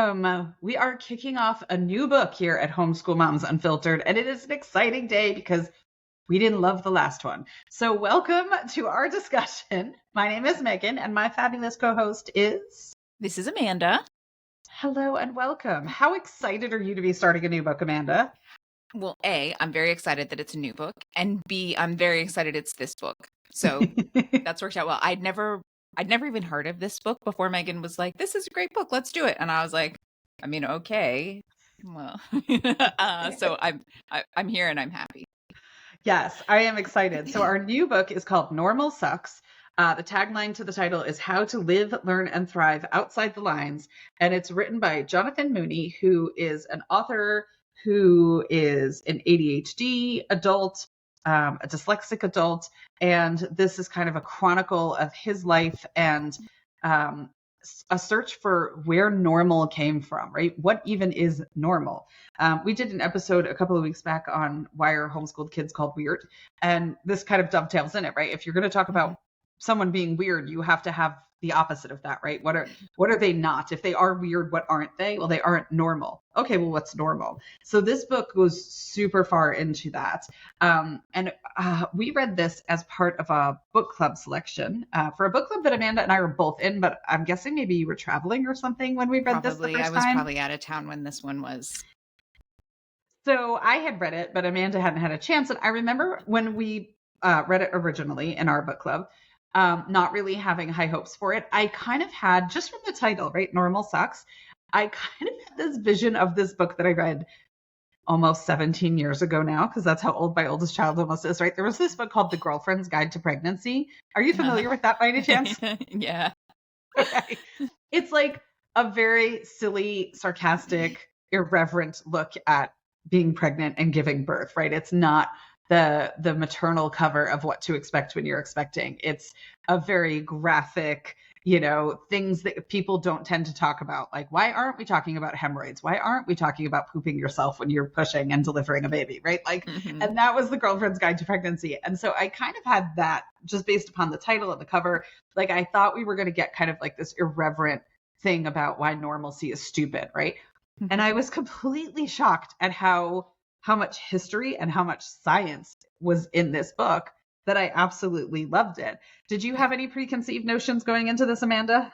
welcome. We are kicking off a new book here at Homeschool Moms Unfiltered, and it is an exciting day because we didn't love the last one. So welcome to our discussion. My name is Meagan, and my fabulous co-host is... This is Amanda. Hello and welcome. How excited are you to be starting a new book, Amanda? Well, A, I'm very excited that it's a new book, and B, I'm very excited it's this book. So that's worked out well. I'd never even heard of this book before Meagan was like, this is a great book, let's do it. And I was like, I mean, okay. Well, so I'm here and I'm happy. Yes, I am excited. So our new book is called Normal Sucks. The tagline to the title is How to Live, Learn, and Thrive Outside the Lines. And it's written by Jonathan Mooney, who is an author who is an ADHD adult, a dyslexic adult. And this is kind of a chronicle of his life and a search for where normal came from, right? What even is normal? We did an episode a couple of weeks back on why are homeschooled kids called weird? And this kind of dovetails in it, right? If you're going to talk about someone being weird, you have to have the opposite of that, right? What are they not? If they are weird, what aren't they? Well, they aren't normal. Okay, well, what's normal? So this book goes super far into that. And we read this as part of a book club selection for a book club that Amanda and I were both in, but I'm guessing maybe you were traveling or something when we read this the first time. I was probably out of town when this one was. So I had read it, but Amanda hadn't had a chance. And I remember when we read it originally in our book club, not really having high hopes for it. I kind of had, just from the title, right, Normal Sucks, I kind of had this vision of this book that I read almost 17 years ago now, because that's how old my oldest child almost is, right? There was this book called The Girlfriend's Guide to Pregnancy. Are you familiar with that by any chance? Yeah. Okay. It's like a very silly, sarcastic, irreverent look at being pregnant and giving birth, right? It's not the maternal cover of what to expect when you're expecting. It's a very graphic, things that people don't tend to talk about. Like, why aren't we talking about hemorrhoids? Why aren't we talking about pooping yourself when you're pushing and delivering a baby, right? Like, and that was The Girlfriend's Guide to Pregnancy. And so I kind of had that just based upon the title and the cover. Like, I thought we were going to get kind of like this irreverent thing about why normalcy is stupid, right? And I was completely shocked at how much history and how much science was in this book that I absolutely loved it. Did you have any preconceived notions going into this, Amanda?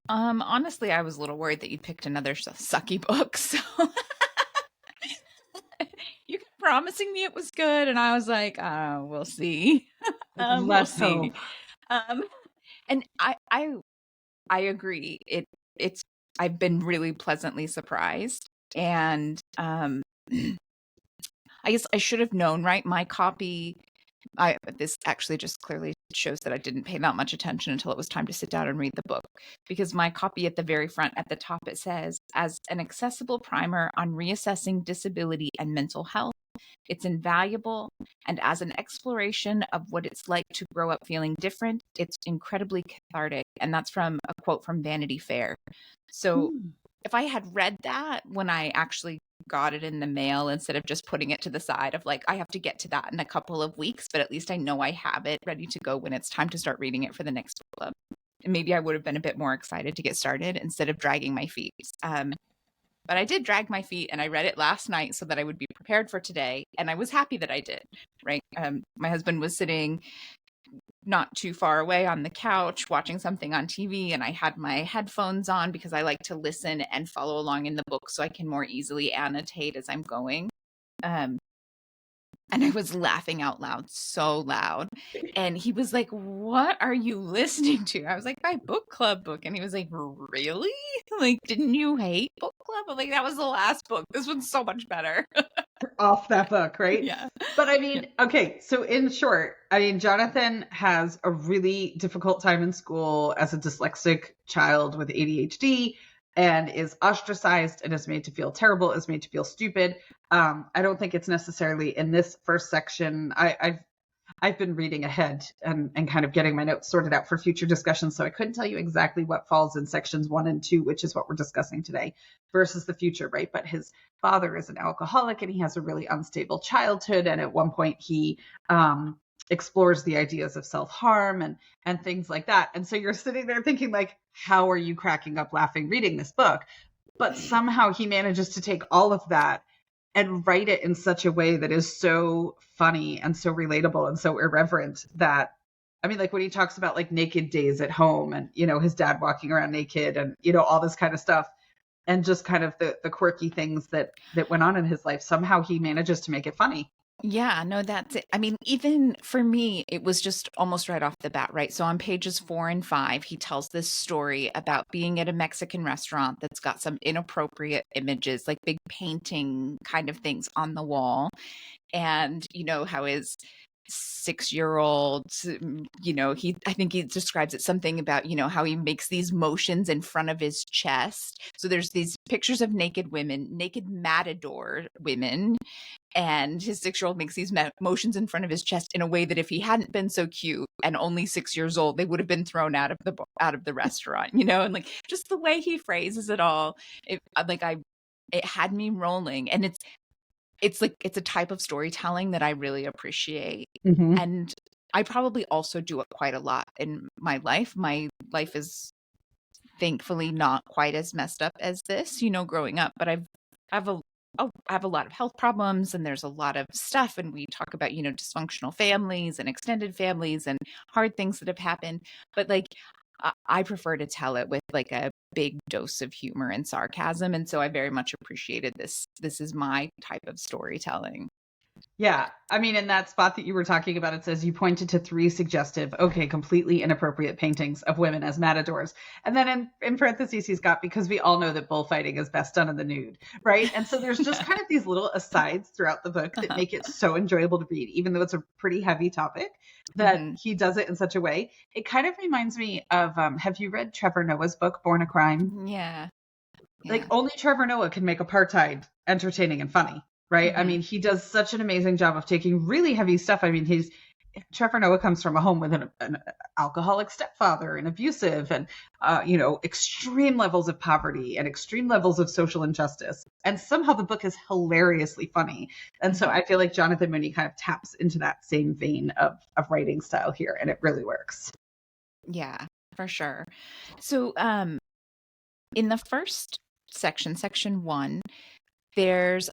Honestly, I was a little worried that you picked another sucky book. So you kept promising me it was good, and I was like, we'll see. Let's hope. And I agree. I've been really pleasantly surprised. And I guess I should have known, right? My copy, this actually just clearly shows that I didn't pay that much attention until it was time to sit down and read the book. Because my copy at the very front, at the top, it says, as an accessible primer on reassessing disability and mental health, it's invaluable. And as an exploration of what it's like to grow up feeling different, it's incredibly cathartic. And that's from a quote from Vanity Fair. So if I had read that when I actually got it in the mail, instead of just putting it to the side of like, I have to get to that in a couple of weeks, but at least I know I have it ready to go when it's time to start reading it for the next book club. And maybe I would have been a bit more excited to get started instead of dragging my feet. But I did drag my feet, and I read it last night so that I would be prepared for today. And I was happy that I did, right? My husband was sitting not too far away on the couch watching something on TV, and I had my headphones on because I like to listen and follow along in the book so I can more easily annotate as I'm going. And I was laughing out loud, so loud. And he was like, what are you listening to? I was like, my book club book. And he was like, really? Like, didn't you hate book club? I'm like, that was the last book. This one's so much better. Off that book, right? Yeah. But I mean, okay, so in short, Jonathan has a really difficult time in school as a dyslexic child with ADHD and is ostracized and is made to feel terrible, is made to feel stupid. I don't think it's necessarily in this first section. I've been reading ahead and kind of getting my notes sorted out for future discussions. So I couldn't tell you exactly what falls in sections 1 and 2, which is what we're discussing today, versus the future, right? But his father is an alcoholic and he has a really unstable childhood. And at one point he explores the ideas of self-harm and things like that. And so you're sitting there thinking like, how are you cracking up laughing reading this book? But somehow he manages to take all of that and write it in such a way that is so funny and so relatable and so irreverent that, I mean, like when he talks about like naked days at home and, you know, his dad walking around naked and, you know, all this kind of stuff and just kind of the quirky things that went on in his life, somehow he manages to make it funny. Yeah, no, that's it. I mean, even for me, it was just almost right off the bat, right? So on pages 4 and 5, he tells this story about being at a Mexican restaurant that's got some inappropriate images, like big painting kind of things on the wall. And, you know, how his 6-year-old, you know, I think he describes it something about, you know, how he makes these motions in front of his chest. So there's these pictures of naked women, naked matador women, and his 6-year-old makes these motions in front of his chest in a way that if he hadn't been so cute and only 6 years old, they would have been thrown out of the restaurant, you know. And like just the way he phrases it all, it had me rolling. And it's like it's a type of storytelling that I really appreciate. Mm-hmm. And I probably also do it quite a lot in my life. My life is thankfully not quite as messed up as this, you know, growing up, but I have a lot of health problems, and there's a lot of stuff, and we talk about, you know, dysfunctional families and extended families and hard things that have happened. But like I prefer to tell it with like a big dose of humor and sarcasm, and so I very much appreciated this. This is my type of storytelling. Yeah. I mean, in that spot that you were talking about, it says you pointed to 3 suggestive, okay, completely inappropriate paintings of women as matadors. And then in parentheses, he's got, because we all know that bullfighting is best done in the nude, right? And so there's just kind of these little asides throughout the book that make it so enjoyable to read, even though it's a pretty heavy topic, that Mhm. he does it in such a way. It kind of reminds me of, have you read Trevor Noah's book, Born a Crime? Yeah. Like Yeah. only Trevor Noah can make apartheid entertaining and funny, right? I Mhm. mean, he does such an amazing job of taking really heavy stuff. I mean, Trevor Noah comes from a home with an alcoholic stepfather and abusive and, you know, extreme levels of poverty and extreme levels of social injustice. And somehow the book is hilariously funny. And so Mhm. I feel like Jonathan Mooney kind of taps into that same vein of writing style here, and it really works. Yeah, for sure. So, in the first section 1, there's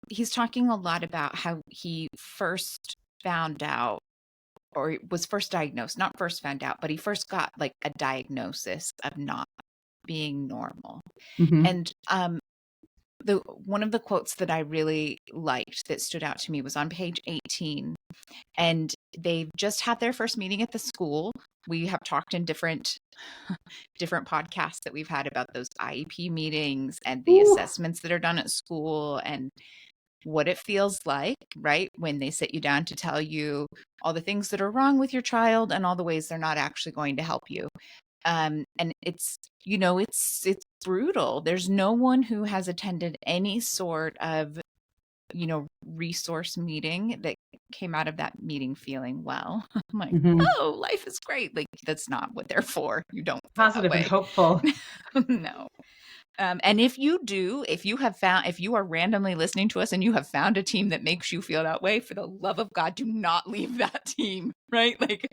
he's talking a lot about how he first found out, or was first diagnosed, not first found out, but he first got like a diagnosis of not being normal. Mm-hmm. And the one of the quotes that I really liked that stood out to me was on page 18, and they've just had their first meeting at the school. We have talked in different podcasts that we've had about those IEP meetings and the Ooh. assessments that are done at school and what it feels like, right? When they sit you down to tell you all the things that are wrong with your child and all the ways they're not actually going to help you. And it's, you know, it's brutal. There's no one who has attended any sort of, you know, resource meeting that came out of that meeting feeling well. I'm like, Mm-hmm. oh, life is great. Like that's not what they're for. You don't feel that Positive and way. hopeful. No. And if you do, if you are randomly listening to us and you have found a team that makes you feel that way, for the love of God, do not leave that team, right? Like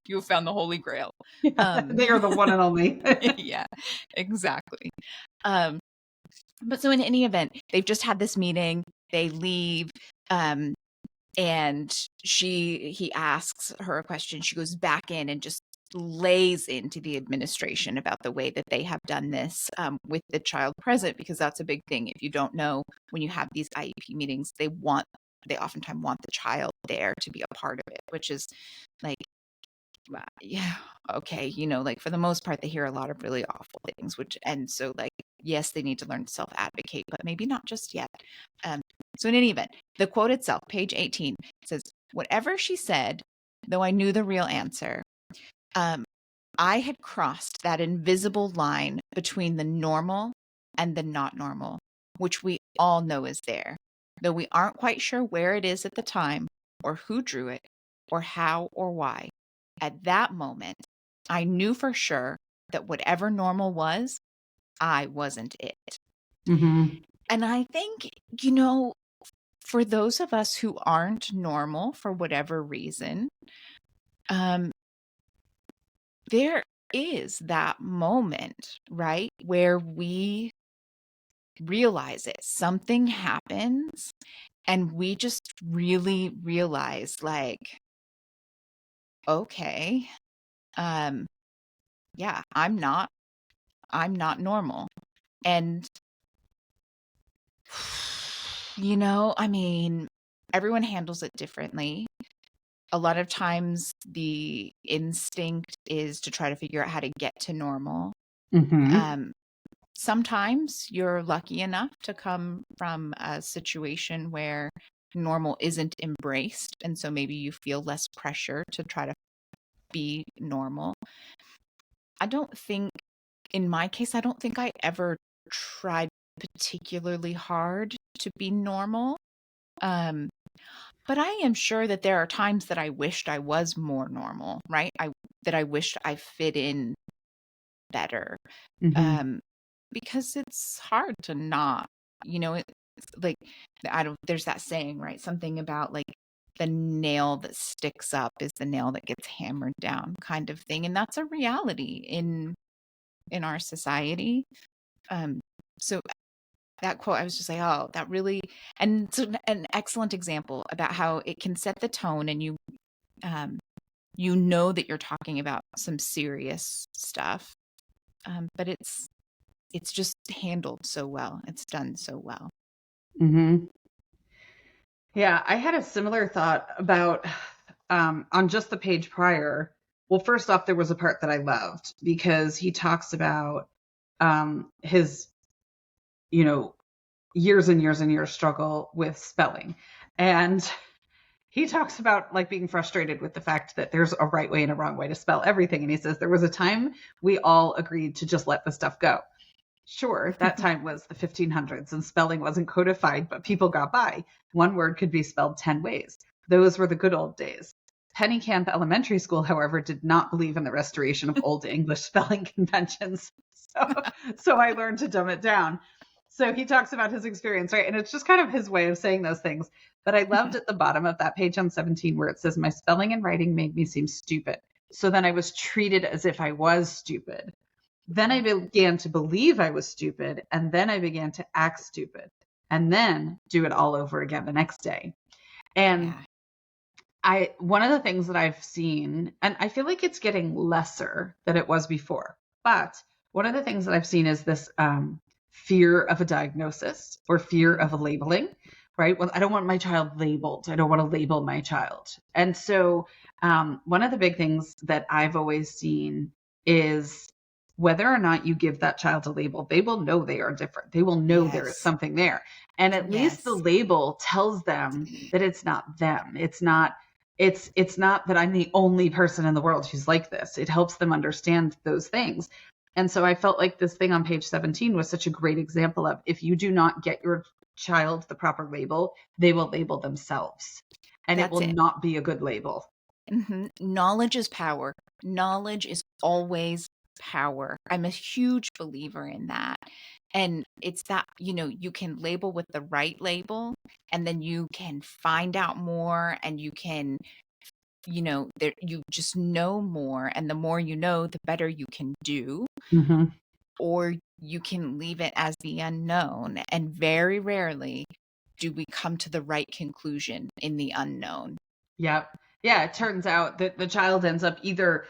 you have found the Holy Grail. Yeah, they are the one and only. Yeah, exactly. Um, but so in any event, they've just had this meeting, they leave, um, and he asks her a question. She goes back in and just lays into the administration about the way that they have done this, with the child present, because that's a big thing. If you don't know, when you have these IEP meetings, they oftentimes want the child there to be a part of it, which is like, yeah, okay, you know, like for the most part, they hear a lot of really awful things, and so like, yes, they need to learn to self advocate, but maybe not just yet. Um, so in any event, the quote itself, page 18, says, "Whatever she said, though I knew the real answer, um, I had crossed that invisible line between the normal and the not normal, which we all know is there, though we aren't quite sure where it is at the time, or who drew it, or how or why. At that moment, I knew for sure that whatever normal was, I wasn't it." Mm-hmm. And I think, you know, for those of us who aren't normal for whatever reason, um, there is that moment, right, where we realize it. Something happens and we just really realize, like, okay, um, yeah, I'm not normal. And, I mean, everyone handles it differently. A lot of times the instinct is to try to figure out how to get to normal. Mm-hmm. Um, Sometimes you're lucky enough to come from a situation where normal isn't embraced, and so maybe you feel less pressure to try to be normal. I don't think, in my case, I don't think I ever tried particularly hard to be normal. Um, but I am sure that there are times that I wished I was more normal, right? That I wished I fit in better. Mm-hmm. Um, because it's hard to not, it's like, I don't, there's that saying, right? Something about like the nail that sticks up is the nail that gets hammered down kind of thing. And that's a reality in our society. Um, so that quote, I was just like, oh, that really, and it's an excellent example about how it can set the tone, and um, you know that you're talking about some serious stuff, but it's just handled so well. It's done so well. Mm-hmm. Yeah, I had a similar thought about on just the page prior. Well, first off, there was a part that I loved because he talks about his, you know, years and years and years struggle with spelling. And he talks about like being frustrated with the fact that there's a right way and a wrong way to spell everything. And he says there was a time we all agreed to just let the stuff go. Sure, that time was the 1500s and spelling wasn't codified, but people got by. One word could be spelled 10 ways. Those were the good old days. Pennycamp Elementary School, however, did not believe in the restoration of old English spelling conventions. So I learned to dumb it down. So he talks about his experience, right? And it's just kind of his way of saying those things. But I loved at the bottom of that page on 17 where it says, my spelling and writing made me seem stupid. So then I was treated as if I was stupid. Then I began to believe I was stupid, and then I began to act stupid, and then do it all over again the next day. And Yeah. one of the things that I've seen, and I feel like it's getting lesser than it was before, but one of the things that I've seen is this fear of a diagnosis or fear of a labeling, right? Well, I don't want my child labeled. I don't want to label my child. And so one of the big things that I've always seen is whether or not you give that child a label, they will know they are different. They will know there is Yes. something there. And at least the Yes. label tells them that it's not them. It's not that I'm the only person in the world who's like this. It helps them understand those things. And so I felt like this thing on page 17 was such a great example of if you do not get your child the proper label, they will label themselves. And it That's will it. not be a good label. Knowledge is power. Knowledge is always power. I'm a huge believer in that. And it's that, you can label with the right label, and then you can find out more, and you can, there, you just know more. And the more you know, the better you can do. Mm-hmm. Or you can leave it as the unknown. And very rarely do we come to the right conclusion in the unknown. Yep. Yeah, it turns out that the child ends up either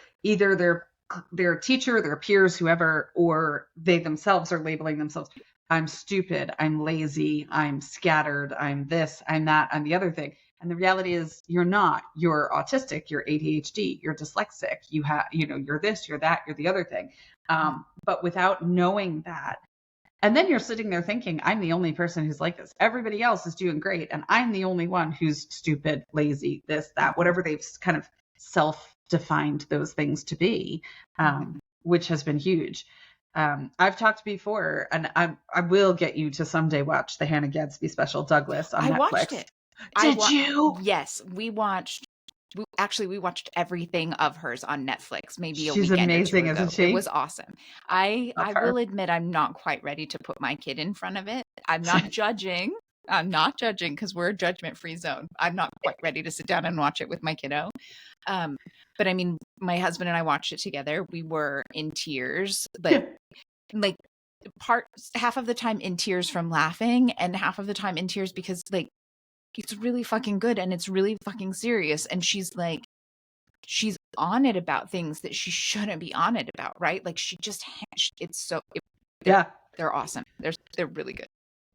their teacher, their peers, whoever, or they themselves are labeling themselves. I'm stupid, I'm lazy, I'm scattered, I'm this, I'm that, I'm the other thing. And the reality is you're not. You're autistic, you're ADHD, you're dyslexic, you're this, you're that, you're the other thing. But without knowing that, and then you're sitting there thinking, I'm the only person who's like this. Everybody else is doing great. And I'm the only one who's stupid, lazy, this, that, whatever they've kind of self-defined those things to be, which has been huge. I've talked before, and I will get you to someday watch the Hannah Gadsby special, Douglas, on I Netflix. watched it. Did you? Yes, we watched. We watched everything of hers on Netflix, maybe a She's weekend or two amazing, ago. isn't It she? was awesome. I Love I her. will admit I'm not quite ready to put my kid in front of it. I'm not judging. I'm not judging because we're a judgment-free zone. I'm not quite ready to sit down and watch it with my kiddo. But I mean, my husband and I watched it together. We were in tears, but like half of the time in tears from laughing and half of the time in tears because like it's really fucking good and it's really fucking serious. And she's on it about things that she shouldn't be on it about, right? Like they're awesome. They're really good.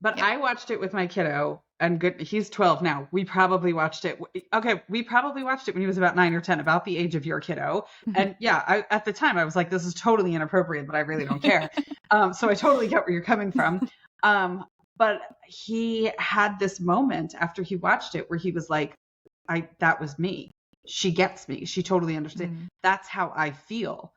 But I watched it with my kiddo, and he's 12 now. We probably watched it. Okay, we probably watched it when he was about 9 or 10, about the age of your kiddo. And yeah, at the time I was like, this is totally inappropriate, but I really don't care. So I totally get where you're coming from. But he had this moment after he watched it where he was like, that was me. She gets me. She totally understands. That's how I feel.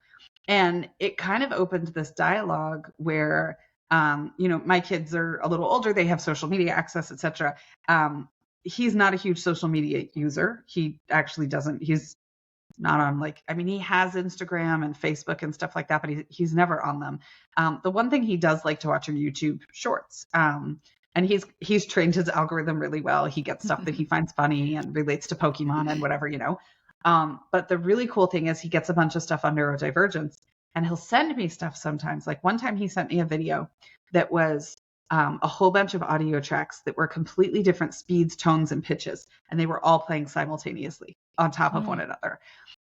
And it kind of opened this dialogue where my kids are a little older, they have social media access, etc. He's not a huge social media user. He actually doesn't, he's not on he has Instagram and Facebook and stuff like that, but he's never on them. The one thing he does like to watch are YouTube shorts. And he's trained his algorithm really well. He gets stuff that he finds funny and relates to Pokemon and whatever, but the really cool thing is he gets a bunch of stuff on neurodivergence. And he'll send me stuff sometimes. Like one time he sent me a video that was a whole bunch of audio tracks that were completely different speeds, tones, and pitches. And they were all playing simultaneously on top of one another.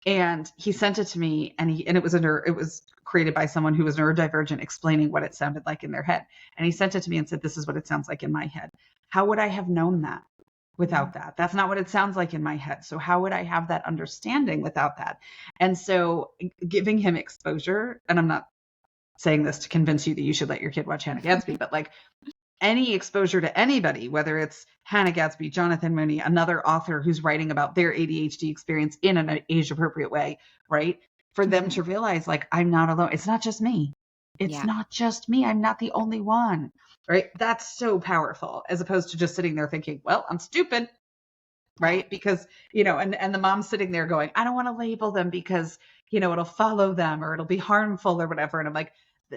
And he sent it to me, and it was created by someone who was neurodivergent, explaining what it sounded like in their head. And he sent it to me and said, this is what it sounds like in my head. How would I have known that without that? That's not what it sounds like in my head. So how would I have that understanding without that? And so giving him exposure, and I'm not saying this to convince you that you should let your kid watch Hannah Gadsby, but like any exposure to anybody, whether it's Hannah Gadsby, Jonathan Mooney, another author who's writing about their ADHD experience in an age appropriate way, right? For them to realize like, I'm not alone. It's not just me. It's not just me. I'm not the only one. Right. That's so powerful, as opposed to just sitting there thinking, well, I'm stupid. Right. Because, and the mom's sitting there going, I don't want to label them because, it'll follow them or it'll be harmful or whatever. And I'm like,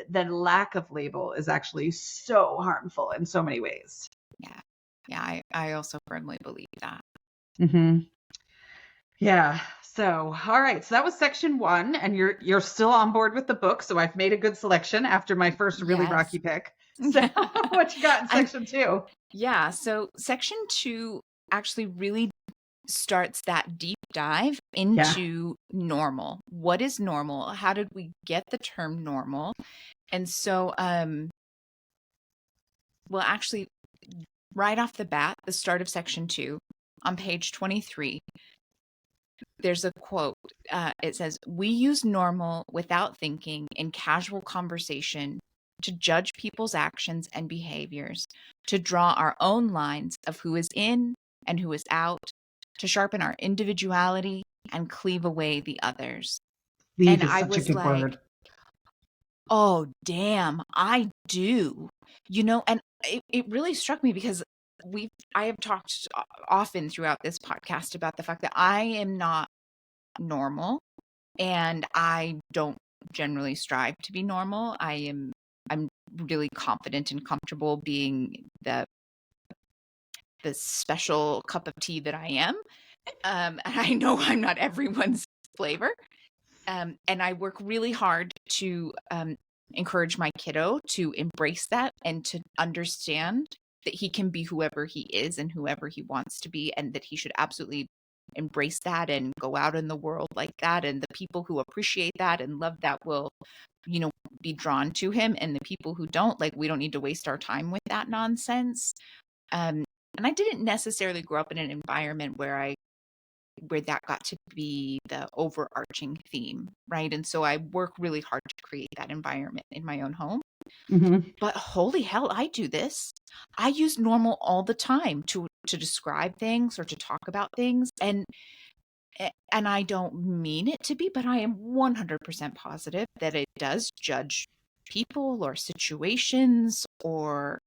the lack of label is actually so harmful in so many ways. Yeah. Yeah. I also firmly believe that. Mm-hmm. Yeah. So, all right. So that was section 1, and you're still on board with the book. So I've made a good selection after my first really rocky pick. So what you got in section 2? Yeah. So section 2 actually really starts that deep dive into normal. What is normal? How did we get the term normal? And so, actually, right off the bat, the start of section 2 on page 23, there's a quote. It says, "We use normal without thinking in casual conversation to judge people's actions and behaviors, to draw our own lines of who is in and who is out, to sharpen our individuality and cleave away the others." Cleave is such a good word. Oh, damn, I do. And it really struck me because I have talked often throughout this podcast about the fact that I am not normal and I don't generally strive to be normal. I'm really confident and comfortable being the special cup of tea that I am. And I know I'm not everyone's flavor. And I work really hard to encourage my kiddo to embrace that and to understand that he can be whoever he is and whoever he wants to be, and that he should absolutely embrace that and go out in the world like that. And the people who appreciate that and love that will, be drawn to him. And the people who don't, we don't need to waste our time with that nonsense. And I didn't necessarily grow up in an environment where that got to be the overarching theme, right? And so I work really hard to create that environment in my own home. Mm-hmm. But holy hell, I do this. I use normal all the time to describe things or to talk about things. And I don't mean it to be, but I am 100% positive that it does judge people or situations or,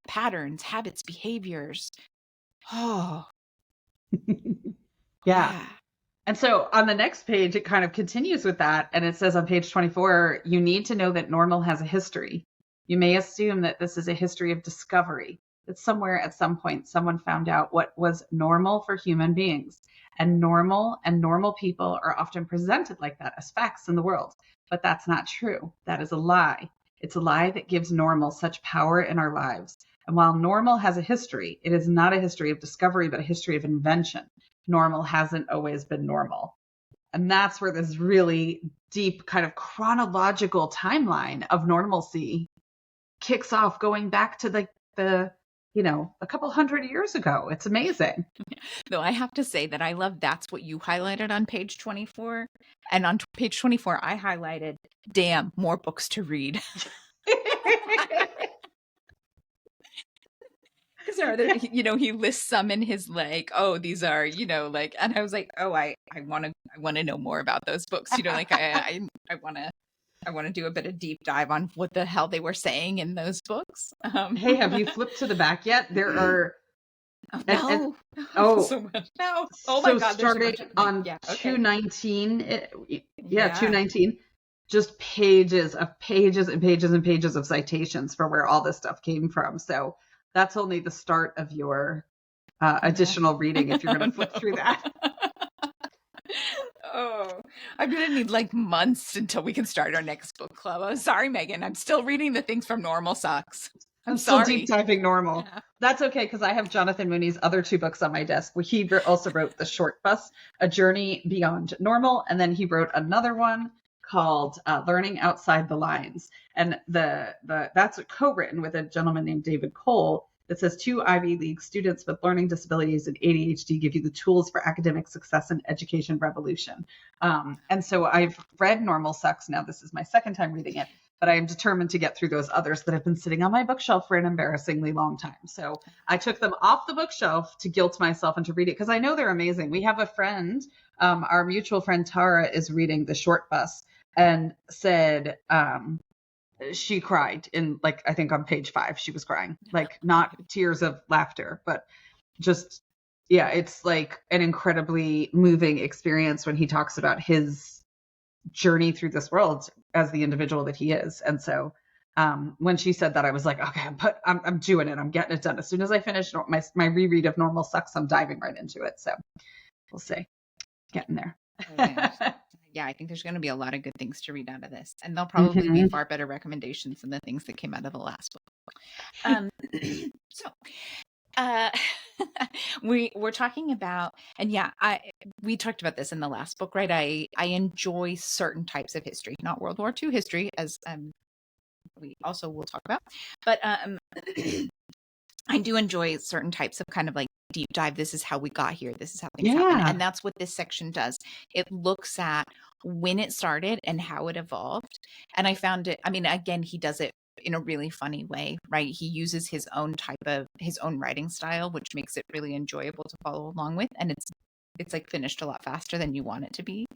patterns, habits, behaviors. Oh, yeah. And so on the next page, it kind of continues with that. And it says on page 24, you need to know that normal has a history. You may assume that this is a history of discovery, that somewhere at some point someone found out what was normal for human beings. And normal people are often presented like that as facts in the world. But that's not true. That is a lie. It's a lie that gives normal such power in our lives. And while normal has a history, it is not a history of discovery, but a history of invention. Normal hasn't always been normal. And that's where this really deep kind of chronological timeline of normalcy kicks off, going back to the a couple hundred years ago. It's amazing. Though I have to say that I love that's what you highlighted on page 24. And on page 24, I highlighted, damn, more books to read. Because there are other, he lists some in his oh, these are, and I was like, oh, I want to know more about those books. I want to do a bit of deep dive on what the hell they were saying in those books. Hey, have you flipped to the back yet? There are. No. So much. No. Oh my God. Starting on 219. 219. Just pages of pages and pages and pages of citations for where all this stuff came from. So that's only the start of your additional reading if you're going to flip through that. Oh, I'm going to need months until we can start our next book club. I'm sorry, Megan. I'm still reading the things from Normal Sucks. I'm still sorry. Deep diving Normal. Yeah. That's okay, because I have Jonathan Mooney's other two books on my desk. He also wrote The Short Bus, A Journey Beyond Normal, and then he wrote another one called Learning Outside the Lines. And that's co-written with a gentleman named David Cole. That says 2 Ivy League students with learning disabilities and ADHD give you the tools for academic success and education revolution. And so I've read Normal Sucks. Now this is my second time reading it, but I am determined to get through those others that have been sitting on my bookshelf for an embarrassingly long time. So I took them off the bookshelf to guilt myself and to read it because I know they're amazing. We have a friend, our mutual friend Tara is reading The Short Bus and said, she cried in I think on page 5, she was crying, not tears of laughter, but just, yeah, it's an incredibly moving experience when he talks about his journey through this world as the individual that he is. And so when she said that, I was like, okay, I'm doing it. I'm getting it done. As soon as I finish my reread of Normal Sucks, I'm diving right into it. So we'll see. Getting there. Yeah, I think there's going to be a lot of good things to read out of this. And they'll probably be far better recommendations than the things that came out of the last book. We're talking about, and we talked about this in the last book, right? I enjoy certain types of history, not World War II history, as we also will talk about. But I do enjoy certain types of kind of deep dive. This is how we got here. This is how things happen. And that's what this section does. It looks at when it started and how it evolved. And I found it, again, he does it in a really funny way, right? He uses his own writing style, which makes it really enjoyable to follow along with. And it's finished a lot faster than you want it to be.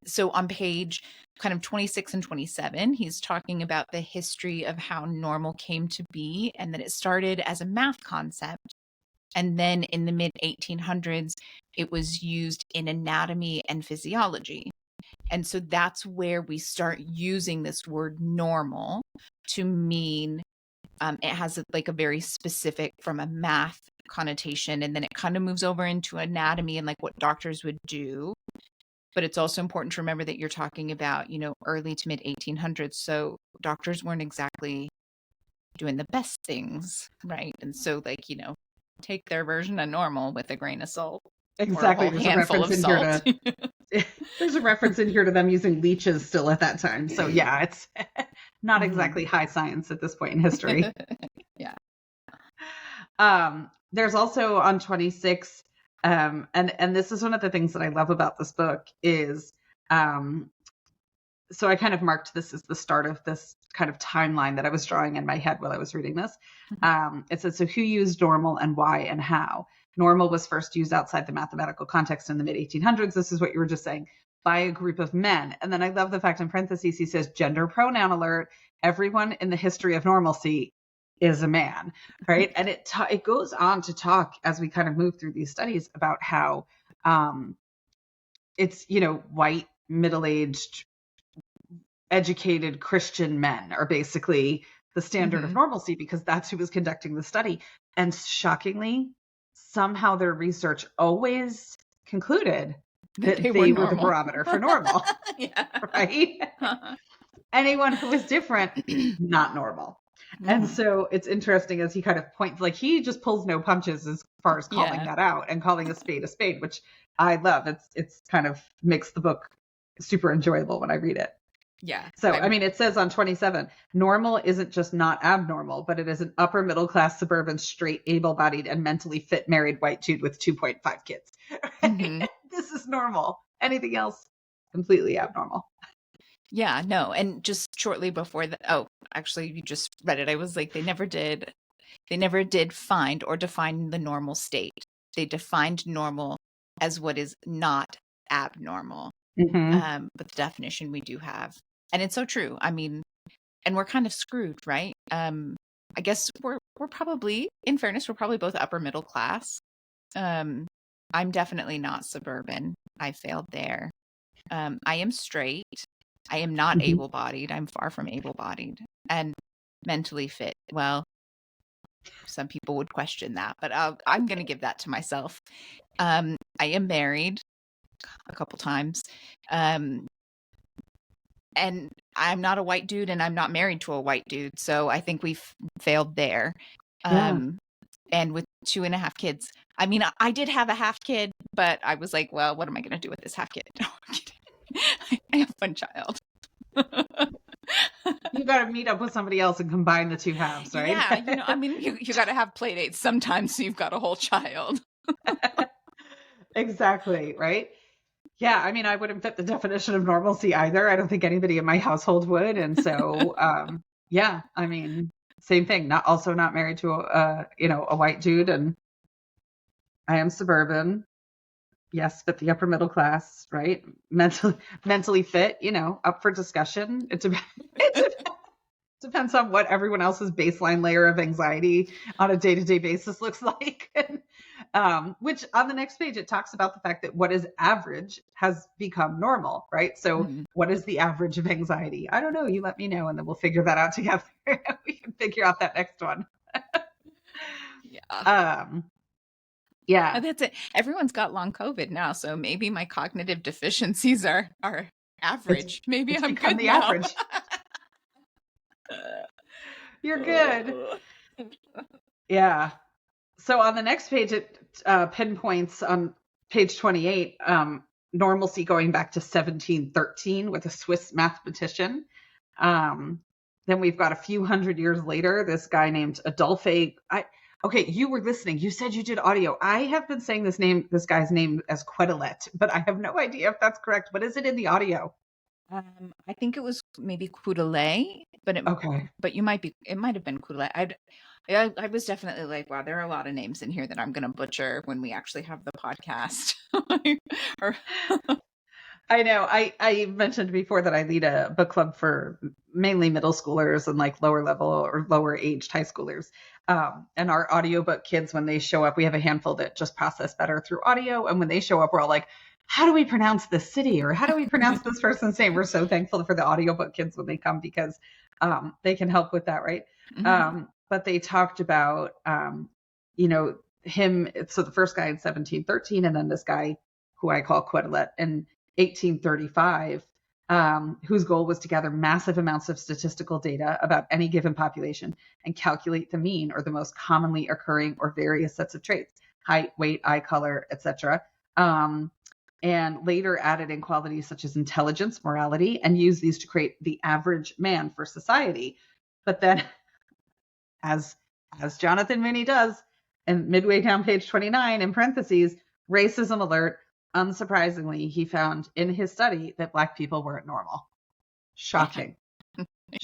So on page kind of 26 and 27, he's talking about the history of how normal came to be and that it started as a math concept. And then in the mid 1800s, it was used in anatomy and physiology. And so that's where we start using this word normal to mean it has a very specific from a math connotation. And then it kind of moves over into anatomy and what doctors would do. But it's also important to remember that you're talking about, early to mid 1800s. So doctors weren't exactly doing the best things, right? And so take their version of normal with a grain of salt. Exactly. There's a reference in here there's a reference in here to them using leeches still at that time. So yeah, it's not exactly high science at this point in history. Yeah. There's also on 26, and this is one of the things that I love about this book is, so I kind of marked this as the start of this kind of timeline that I was drawing in my head while I was reading this. It says, so who used normal and why and how? Normal was first used outside the mathematical context in the mid 1800s. This is what you were just saying, by a group of men. And then I love the fact in parentheses, he says, gender pronoun alert, everyone in the history of normalcy is a man, right? And it goes on to talk as we kind of move through these studies about how it's, white, middle-aged, educated Christian men are basically the standard of Mm-hmm. normalcy because that's who was conducting the study. And shockingly, somehow their research always concluded That that they were they were the normal. barometer for normal, Yeah. right? Uh-huh. Anyone who was different, not normal. And Mm-hmm. so it's interesting as he kind of points, like he just pulls no punches as far as calling Yeah. that out and calling a spade, which I love. It's kind of makes the book super enjoyable when I read it. Yeah. So, I mean, it says on 27, normal isn't just not abnormal, but it is an upper middle class, suburban, straight, able bodied, and mentally fit married white dude with 2.5 kids. Mm-hmm. This is normal. Anything else, completely abnormal. Yeah, no. And just shortly before that, oh, actually, you just read it. I was like, they never did find or define the normal state. They defined normal as what is not abnormal. Mm-hmm. But the definition we do have, and it's so true. I mean, and we're kind of screwed, right? I guess we're probably, in fairness, we're probably both upper middle class. Um, I'm definitely not suburban. I failed there. I am straight. I am not Mm-hmm. able-bodied. I'm far from able-bodied and mentally fit. Well, some people would question that, but I'm going to give that to myself. I am married a couple times. Um, and I'm not a white dude and I'm not married to a white dude. So I think we've failed there. Yeah. And with 2.5 kids, I mean, I did have a half kid, but I was like, well, what am I going to do with this half kid? No, I'm kidding. I have one child. You got to meet up with somebody else and combine the two halves, right? Yeah, I mean, you got to have play dates sometimes, so you've got a whole child. Exactly, right? Yeah, I mean, I wouldn't fit the definition of normalcy either. I don't think anybody in my household would. And so, yeah, I mean, same thing. Not married to a white dude, and I am suburban. Yes, but the upper middle class, right? Mentally fit, up for discussion. It depends on what everyone else's baseline layer of anxiety on a day-to-day basis looks like. Which on the next page, it talks about the fact that what is average has become normal, right? So Mhm. what is the average of anxiety? I don't know. You let me know, and then we'll figure that out together. We can figure out that next one. Yeah. Yeah. That's it. Everyone's got long COVID now, so maybe my cognitive deficiencies are It's average. Maybe it's I'm become good the now. average. You're good. Yeah. So on the next page, it pinpoints on page 28 normalcy going back to 1713 with a Swiss mathematician. Then we've got a few hundred years later, this guy named Adolphe. Okay, you were listening. You said you did audio. I have been saying this guy's name as Quetelet, but I have no idea if that's correct. What is it in the audio? I think it was maybe Coudelet, Okay. but it might have been Coudelet. I was definitely like, wow, there are a lot of names in here that I'm going to butcher when we actually have the podcast. Or, I know. I mentioned before that I lead a book club for mainly middle schoolers and like lower level or lower aged high schoolers. And our audiobook kids, when they show up, we have a handful that just process better through audio. And when they show up, we're all like, how do we pronounce this city? Or how do we pronounce this person's name? We're so thankful for the audiobook kids when they come because they can help with that, right? Mhm. But they talked about, him. So the first guy in 1713, and then this guy who I call Quetelet in 1835, whose goal was to gather massive amounts of statistical data about any given population and calculate the mean or the most commonly occurring or various sets of traits, height, weight, eye color, etc. And later added in qualities such as intelligence, morality, and used these to create the average man for society. But then, as Jonathan Mooney does, and midway down page 29 in parentheses, racism alert, unsurprisingly, he found in his study that Black people weren't normal. Shocking.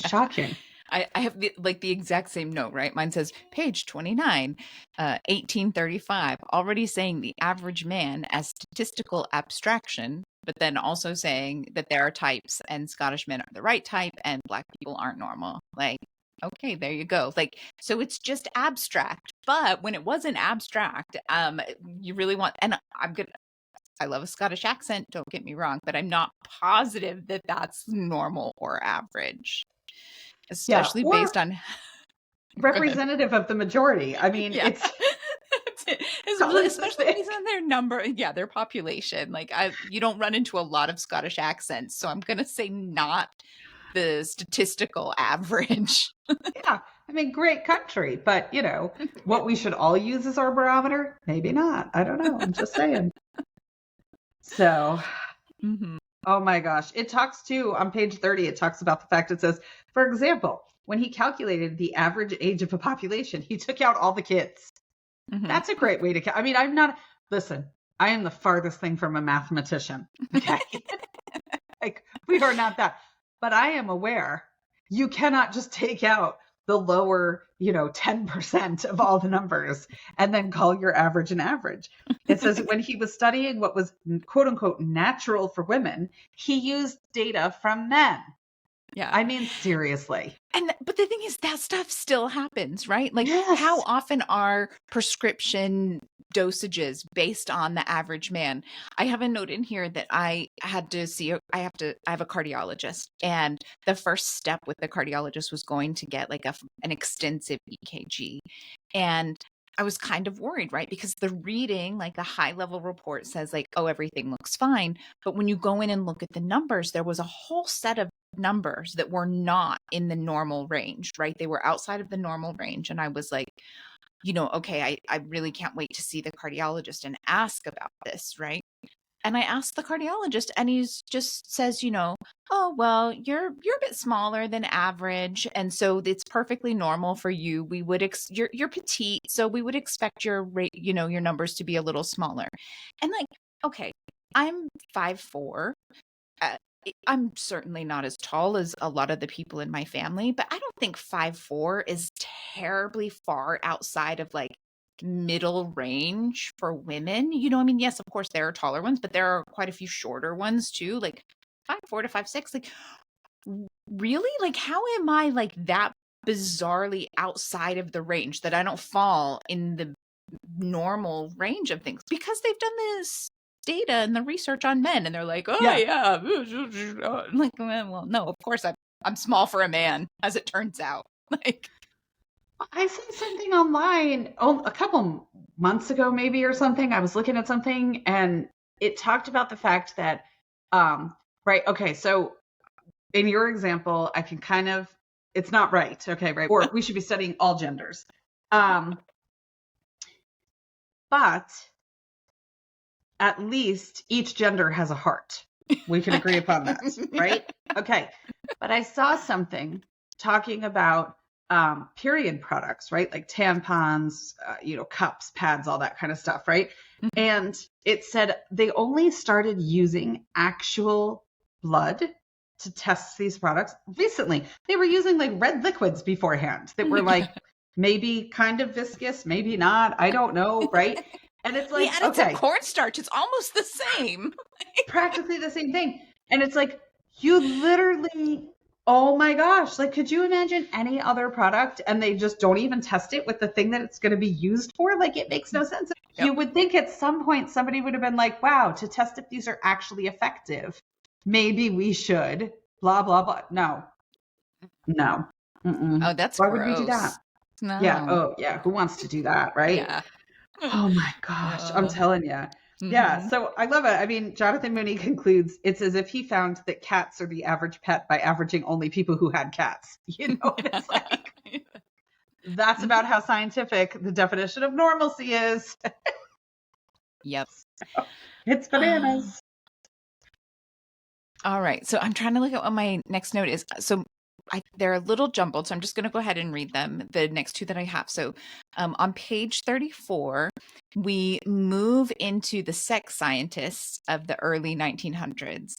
Shocking. I have the exact same note, right? Mine says page 29, 1835, already saying the average man as statistical abstraction, but then also saying that there are types and Scottish men are the right type and Black people aren't normal. Like, okay, there you go. Like, so it's just abstract. But when it wasn't abstract, you really want, and I love a Scottish accent, don't get me wrong, but I'm not positive that that's normal or average, Yeah, especially based or on go ahead. representative of the majority. I mean, Yeah. it's always the Especially thing. based on their number, yeah, their population. Like you don't run into a lot of Scottish accents, so I'm gonna say not the statistical average. Yeah, I mean, great country, but what we should all use as our barometer? Maybe not. I don't know. I'm just saying. So, Hmm. oh my gosh. It talks too on page 30, it talks about the fact it says, for example, when he calculated the average age of a population, he took out all the kids. Hmm. That's a great way to I mean, listen, I am the farthest thing from a mathematician. Okay. Like, we are not that. But I am aware you cannot just take out the lower, 10% of all the numbers and then call your average an average. It says when he was studying what was quote unquote natural for women, he used data from men. Yeah. I mean, seriously. But the thing is, that stuff still happens, right? Like, how Yes. often are prescription dosages based on the average man? I have a note in here that I had to see. I have a cardiologist, and the first step with the cardiologist was going to get like an extensive EKG, and I was kind of worried, right? Because the reading, like the high level report says like, oh, everything looks fine. But when you go in and look at the numbers, there was a whole set of numbers that were not in the normal range, right? They were outside of the normal range. And I was like, okay, I really can't wait to see the cardiologist and ask about this, right? And I asked the cardiologist, and he's just says, oh, well, you're a bit smaller than average, and so it's perfectly normal for you. We would you're petite, so we would expect your rate, your numbers to be a little smaller. And like, okay, I'm 5'4". uh, I'm certainly not as tall as a lot of the people in my family, but I don't think 5'4" is terribly far outside of like middle range for women. I mean, yes, of course there are taller ones, but there are quite a few shorter ones too, like 5'4" to 5'6". Like, really? Like, how am I like that bizarrely outside of the range that I don't fall in the normal range of things? Because they've done this data and the research on men, and they're like, oh Yeah. yeah, I'm like, well, no, of course I'm small for a man, as it turns out. Like, I saw something online a couple months ago, maybe, or something. I was looking at something and it talked about the fact that, right. Okay. So in your example, I can it's not right. Okay. Right. Or we should be studying all genders. But at least each gender has a heart. We can agree upon that, right? Okay. But I saw something talking about period products, right? Like tampons, cups, pads, all that kind of stuff, right? And it said they only started using actual blood to test these products recently. They were using like red liquids beforehand that were like maybe kind of viscous, maybe not. I don't know, right? And it's like, we added some okay, cornstarch. It's almost the same. practically the same thing. And it's like, you literally, oh my gosh, like, could you imagine any other product and they just don't even test it with the thing that it's going to be used for? Like, it makes no sense. Yep. You would think at some point somebody would have been like, wow, to test if these are actually effective, maybe we should, blah, blah, blah. No. Mm-mm. Oh, that's Why gross. would we do that? No. Yeah. Oh, yeah. Who wants to do that, right? Yeah. Oh my gosh, I'm telling you. Yeah, Mhm. so I love it. I mean, Jonathan Mooney concludes it's as if he found that cats are the average pet by averaging only people who had cats. It's like, that's about how scientific the definition of normalcy is. Yep. It's bananas. All right. So I'm trying to look at what my next note is. So they're a little jumbled, so I'm just going to go ahead and read them, the next two that I have. So on page 34, we move into the sex scientists of the early 1900s.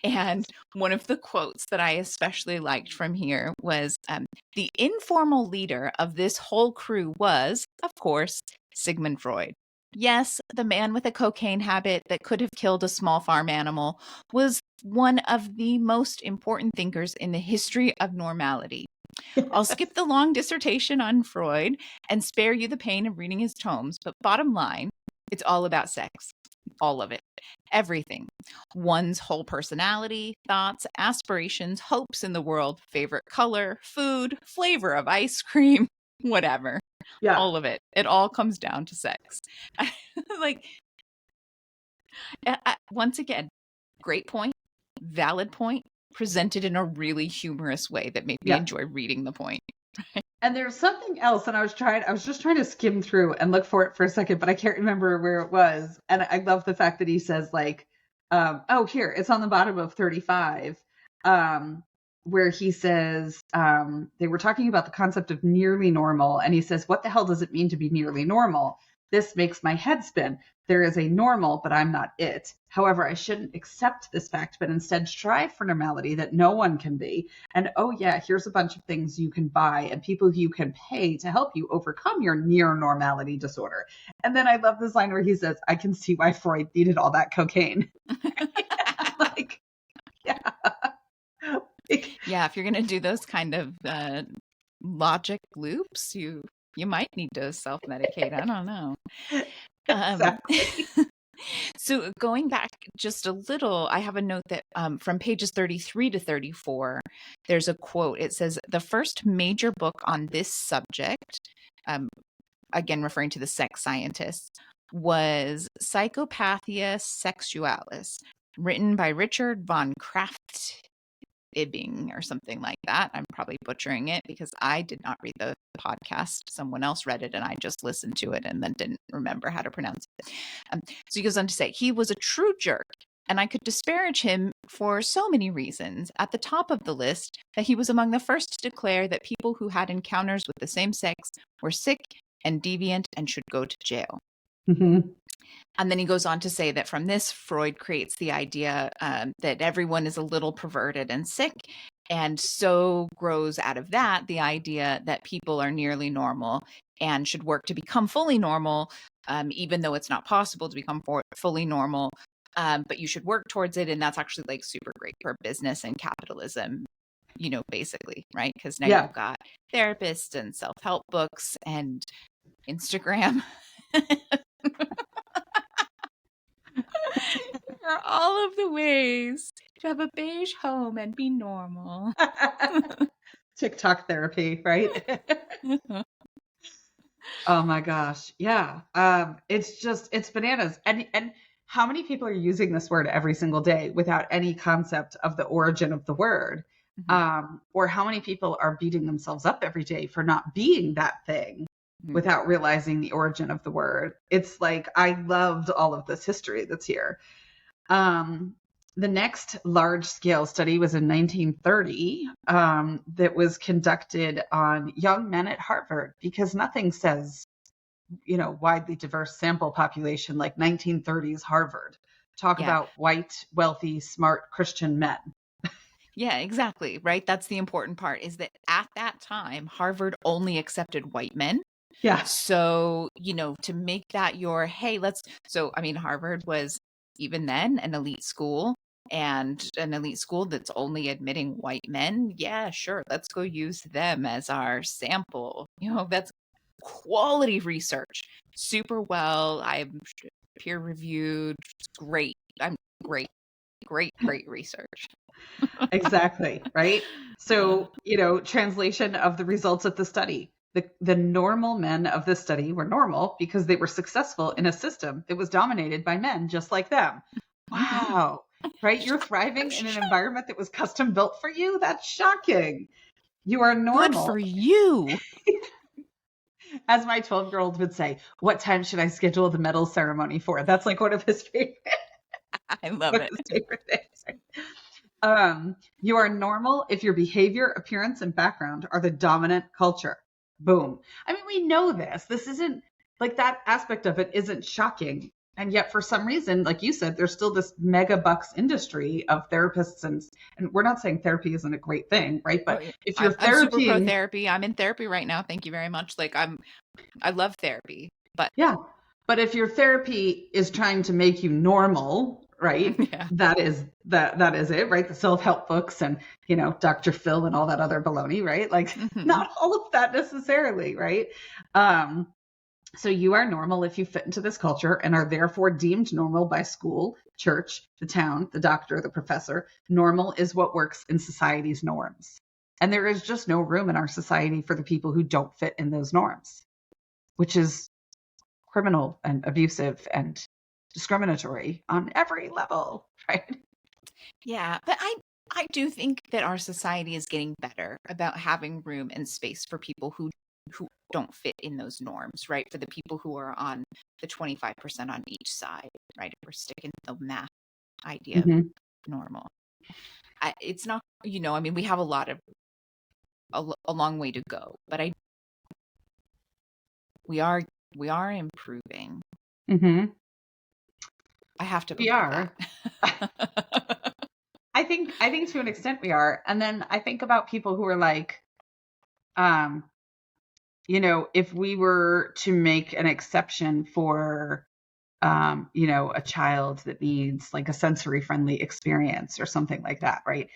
And one of the quotes that I especially liked from here was, the informal leader of this whole crew was, of course, Sigmund Freud. Yes, the man with a cocaine habit that could have killed a small farm animal was one of the most important thinkers in the history of normality. I'll skip the long dissertation on Freud and spare you the pain of reading his tomes, but bottom line, it's all about sex. all of it, everything. One's whole personality, thoughts, aspirations, hopes in the world, favorite color, food, flavor of ice cream, whatever. Yeah. All of it. It all comes down to sex. Like, once again, great point, valid point, presented in a really humorous way that made me Yeah. enjoy reading the point. And there's something else, and I was just trying to skim through and look for it for a second, but I can't remember where it was. And I love the fact that he says like, oh, here, it's on the bottom of 35, where he says, they were talking about the concept of nearly normal. And he says, what the hell does it mean to be nearly normal? This makes my head spin. There is a normal, but I'm not it. However, I shouldn't accept this fact, but instead strive for normality that no one can be. And oh yeah, here's a bunch of things you can buy and people you can pay to help you overcome your near normality disorder. And then I love this line where he says, I can see why Freud needed all that cocaine. Like, yeah. Yeah, if you're going to do those kind of logic loops, you might need to self-medicate. I don't know. Exactly. So going back just a little, I have a note that from pages 33 to 34, there's a quote. It says, the first major book on this subject, again referring to the sex scientists, was Psychopathia Sexualis, written by Richard von Krafft-Ebing or something like that. I'm probably butchering it because I did not read the podcast. Someone else read it and I just listened to it and then didn't remember how to pronounce it. So he goes on to say, he was a true jerk, and I could disparage him for so many reasons. At the top of the list, that he was among the first to declare that people who had encounters with the same sex were sick and deviant and should go to jail. Mm-hmm. And then he goes on to say that from this, Freud creates the idea that everyone is a little perverted and sick. And so grows out of that the idea that people are nearly normal and should work to become fully normal, even though it's not possible to become fully normal. But you should work towards it. And that's actually like super great for business and capitalism, you know, basically, right? Because now you've got therapists and self-help books and Instagram. Are all of the ways to have a beige home and be normal. TikTok therapy, right? Oh my gosh. Yeah. It's bananas. And how many people are using this word every single day without any concept of the origin of the word? Or how many people are beating themselves up every day for not being that thing without realizing the origin of the word? It's like, I loved all of this history that's here. The next large scale study was in 1930, that was conducted on young men at Harvard, because nothing says, widely diverse sample population like 1930s Harvard. Talk about white, wealthy, smart Christian men. Yeah, exactly. Right. That's the important part, is that at that time, Harvard only accepted white men. Yeah. So, to make that Harvard was even then an elite school, and an elite school that's only admitting white men. Yeah, sure. Let's go use them as our sample. That's quality research. Super well. I'm peer reviewed. Great. I'm great research. Exactly. Right. So, translation of the results of the study. The normal men of this study were normal because they were successful in a system that was dominated by men just like them. Wow. Right? You're thriving in an environment that was custom built for you? That's shocking. You are normal. Good for you. As my 12-year-old would say, what time should I schedule the medal ceremony for? That's like one of his favorite. I love it. Favorite things. You are normal if your behavior, appearance, and background are the dominant culture. Boom. I mean, we know this. This isn't like, that aspect of it isn't shocking. And yet for some reason, like you said, there's still this mega bucks industry of therapists. And we're not saying therapy isn't a great thing, right? But if you're I'm super pro therapy. I'm in therapy right now. Thank you very much. Like I love therapy, but yeah. But if your therapy is trying to make you normal, right? Yeah. That is it, right? The self-help books and, Dr. Phil and all that other baloney, right? Like not all of that necessarily, right? So you are normal if you fit into this culture and are therefore deemed normal by school, church, the town, the doctor, the professor. Normal is what works in society's norms. And there is just no room in our society for the people who don't fit in those norms, which is criminal and abusive and discriminatory on every level, right? Yeah, but I do think that our society is getting better about having room and space for people who don't fit in those norms, right? For the people who are on the 25% on each side, right? If we're sticking to the math idea of Mm-hmm. normal. It's not, I mean, we have a long way to go, but we are improving. Mm-hmm. I have to We believe are. that. I think to an extent we are. And then I think about people who are like, um, if we were to make an exception for, a child that needs like a sensory friendly experience or something like that, right?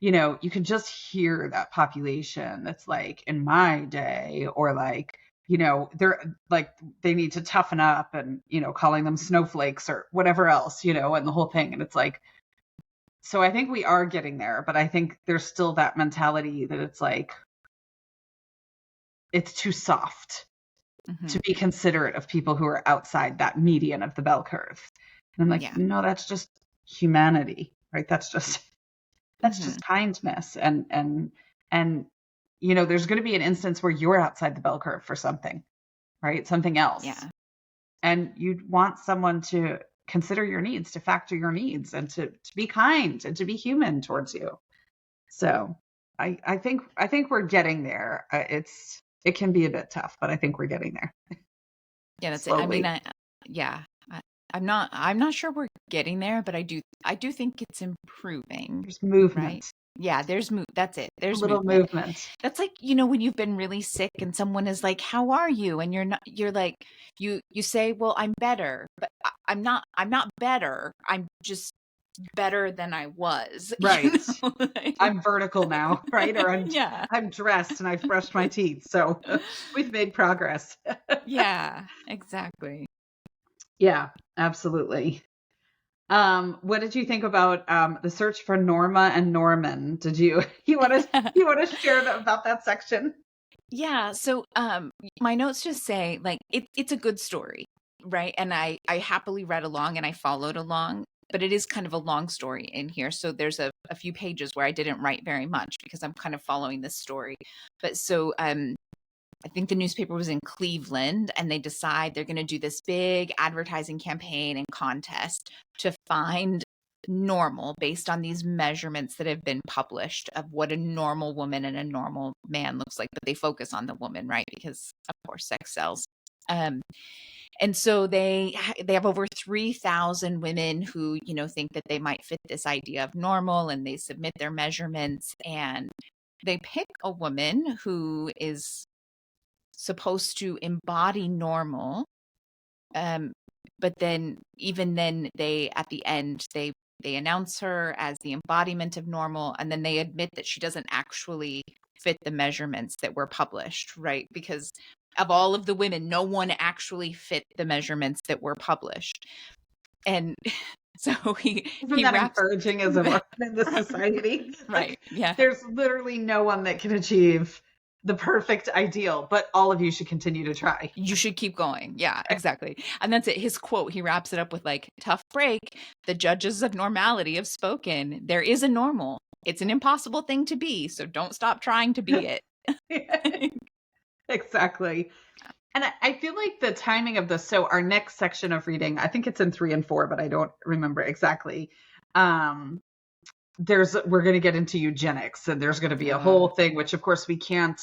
You can just hear that population that's like in my day, or like, they're like, they need to toughen up and, calling them snowflakes or whatever else, and the whole thing. And it's like, so I think we are getting there, but I think there's still that mentality that it's like, it's too soft to be considerate of people who are outside that median of the bell curve. And I'm like, Yeah. no, that's just humanity, right? That's just kindness. And there's going to be an instance where you're outside the bell curve for something, right? Something else. Yeah. And you'd want someone to consider your needs, to factor your needs, and to be kind and to be human towards you. So I think we're getting there. It can be a bit tough, but I think we're getting there. Yeah, that's it. I Slowly. mean, yeah, I'm not sure we're getting there, but I do think it's improving, There's right? movement, Yeah, that's it. a There's little movement. movement. That's like, when you've been really sick and someone is like, "How are you?" and you're like, you say, "Well, I'm better," but I'm not better. I'm just better than I was, Right. like, I'm vertical now, right? Or yeah. I'm dressed and I've brushed my teeth. So we've made progress. Yeah, exactly. Yeah, absolutely. What did you think about the search for Norma and Norman? Did you you want to share about that section? Yeah, so my notes just say like it's a good story, right? And I happily read along and I followed along, but it is kind of a long story in here. So there's a few pages where I didn't write very much because I'm kind of following this story. But so I think the newspaper was in Cleveland and they decide they're going to do this big advertising campaign and contest to find normal based on these measurements that have been published of what a normal woman and a normal man looks like, but they focus on the woman, right? Because of course sex sells. Um, and so they have over 3,000 women who, think that they might fit this idea of normal, and they submit their measurements, and they pick a woman who is supposed to embody normal. But then even then they at the end they announce her as the embodiment of normal, and then they admit that she doesn't actually fit the measurements that were published, right? Because of all of the women, no one actually fit the measurements that were published. And so Isn't he that wraps encouraging as a woman in this society? right. Like, Yeah. there's literally no one that can achieve the perfect ideal, but all of you should continue to try. You should keep going. Yeah, exactly. And that's it. His quote, he wraps it up with like, tough break. The judges of normality have spoken. There is a normal. It's an impossible thing to be. So don't stop trying to be it. Exactly. And I feel like the timing of this, so our next section of reading, I think it's in 3 and 4, but I don't remember exactly. We're going to get into eugenics, and there's going to be a whole thing, which of course we can't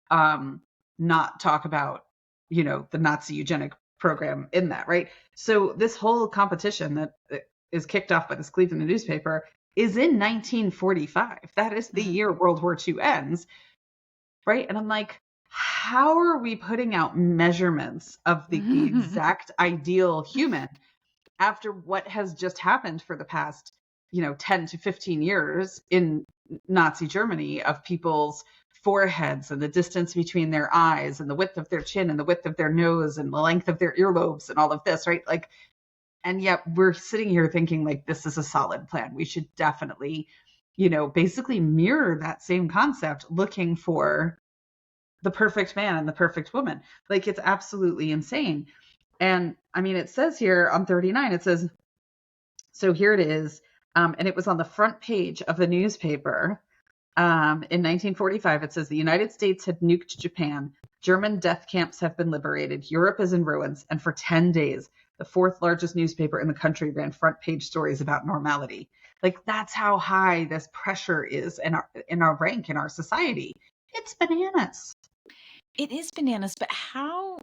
not talk about, the Nazi eugenic program in that, right? So this whole competition that is kicked off by this Cleveland newspaper is in 1945. That is the year World War II ends, right? And I'm like, how are we putting out measurements of the exact ideal human after what has just happened for the past, 10 to 15 years in Nazi Germany, of people's foreheads and the distance between their eyes and the width of their chin and the width of their nose and the length of their earlobes and all of this, right? Like, and yet we're sitting here thinking like, this is a solid plan. We should definitely, basically mirror that same concept, looking for the perfect man and the perfect woman. Like, it's absolutely insane. And I mean, it says here on 39, it says, so here it is. And it was on the front page of the newspaper. In 1945, it says the United States had nuked Japan. German death camps have been liberated. Europe is in ruins. And for 10 days, the fourth largest newspaper in the country ran front page stories about normality. Like, that's how high this pressure is in our rank, in our society. It's bananas. It is bananas, but how,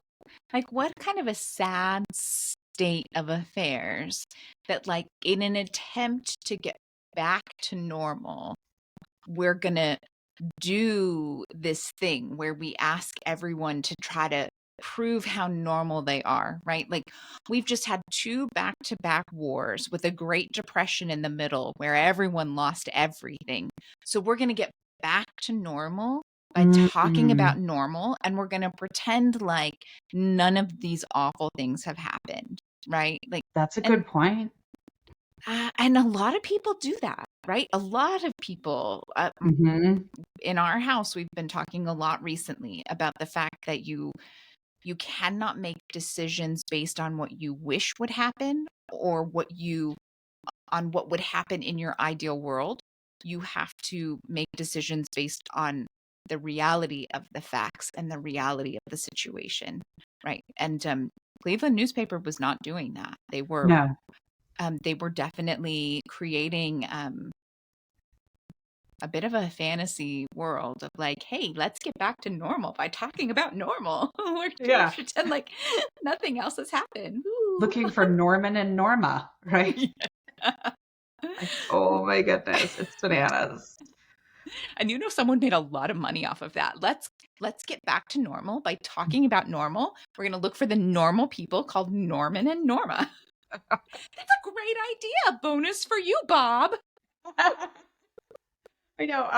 like, what kind of a sad state of affairs that, like, in an attempt to get back to normal, we're going to do this thing where we ask everyone to try to prove how normal they are, right? Like, we've just had 2 back-to-back wars with a Great Depression in the middle where everyone lost everything. So we're going to get back to normal by talking about normal, and we're going to pretend like none of these awful things have happened, right? Like, that's a good point. And a lot of people do that, right? A lot of people in our house, we've been talking a lot recently about the fact that you cannot make decisions based on what you wish would happen or what would happen in your ideal world. You have to make decisions based on the reality of the facts and the reality of the situation, right? And Cleveland newspaper was not doing that. They were definitely creating a bit of a fantasy world of like, hey, let's get back to normal by talking about normal. We're going to pretend like nothing else has happened. Ooh. Looking for Norman and Norma, right? Yeah. Like, oh my goodness, it's bananas. And someone made a lot of money off of that. Let's get back to normal by talking about normal. We're going to look for the normal people called Norman and Norma. That's a great idea. Bonus for you, Bob. I know.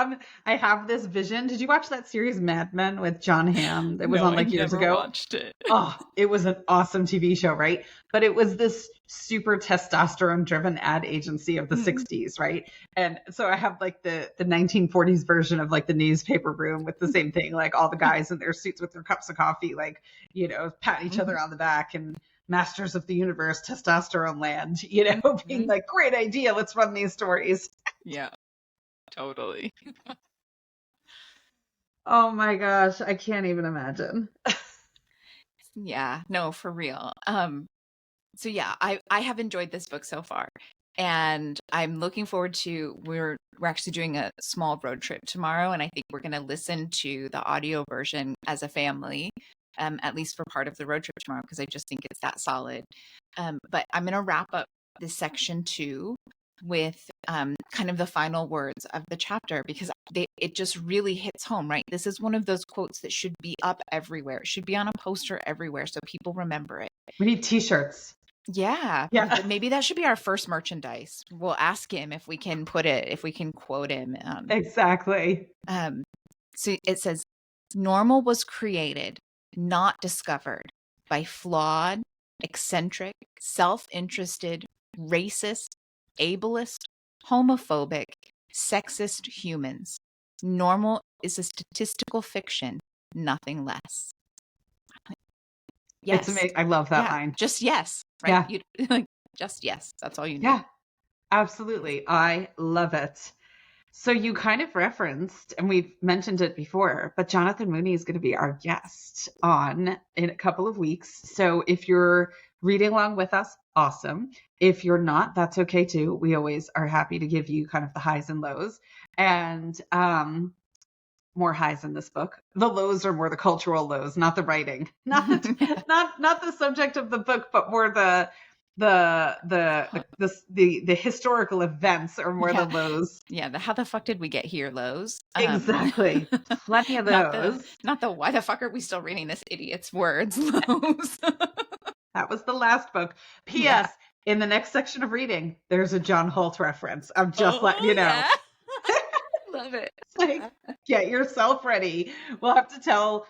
I have this vision. Did you watch that series Mad Men with John Hamm? It was on like years ago. Watched it. Oh, it was an awesome TV show, right? But it was this super testosterone-driven ad agency of the 60s, right? And so I have like the 1940s version of like the newspaper room with the same thing, like all the guys in their suits with their cups of coffee, like, patting each other on the back and masters of the universe, testosterone land, being like, great idea. Let's run these stories. Yeah. Totally. Oh my gosh, I can't even imagine. Yeah, no, for real. So yeah, I have enjoyed this book so far, and I'm looking forward to we're actually doing a small road trip tomorrow, and I think we're going to listen to the audio version as a family, at least for part of the road trip tomorrow, because I just think it's that solid. But I'm going to wrap up this section 2 with kind of the final words of the chapter, because it just really hits home, right? This is one of those quotes that should be up everywhere. It should be on a poster everywhere so people remember it. We need t-shirts. Yeah. Maybe that should be our first merchandise. We'll ask him if we can quote him. Exactly. So it says, normal was created, not discovered, by flawed, eccentric, self-interested, racist, ableist, homophobic, sexist humans. Normal is a statistical fiction, nothing less. Yes. It's amazing. I love that line. Just yes. Right? Yeah. Just yes. That's all you need. Yeah, absolutely. I love it. So you kind of referenced, and we've mentioned it before, but Jonathan Mooney is going to be our guest in a couple of weeks. So if you're reading along with us, awesome. If you're not, that's okay too. We always are happy to give you kind of the highs and lows, and more highs in this book. The lows are more the cultural lows, not the writing, not the subject of the book, but more the historical events are more the lows. Yeah, the how the fuck did we get here lows. Exactly. Plenty of those. Not the why the fuck are we still reading this idiot's words lows. That was the last book. P.S. In the next section of reading, there's a John Holt reference. I'm just letting you know. Yeah. love it. It's like, get yourself ready. We'll have to tell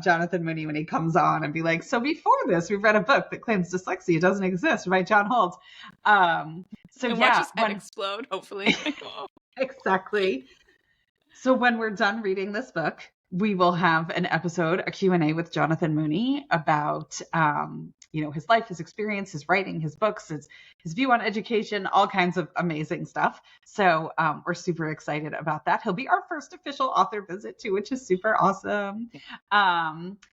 Jonathan Mooney when he comes on and be like, so before this, we've read a book that claims dyslexia doesn't exist by John Holt. So And yeah, watch his head explode, hopefully. exactly. So when we're done reading this book, we will have an episode, a Q&A with Jonathan Mooney about, his life, his experience, his writing, his books, his view on education, all kinds of amazing stuff. So we're super excited about that. He'll be our first official author visit too, which is super awesome.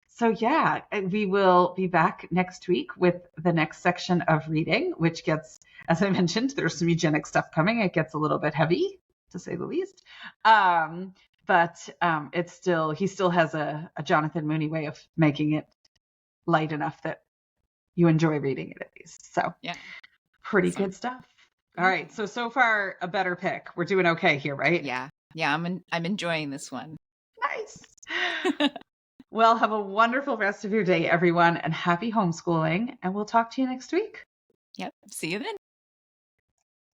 So yeah, we will be back next week with the next section of reading, which gets, as I mentioned, there's some eugenic stuff coming. It gets a little bit heavy, to say the least. But he still has a Jonathan Mooney way of making it light enough that you enjoy reading it at least. So yeah, pretty good stuff. All right. So far a better pick. We're doing okay here, right? Yeah. Yeah. I'm enjoying this one. Nice. Well, have a wonderful rest of your day, everyone, and happy homeschooling. And we'll talk to you next week. Yep. See you then.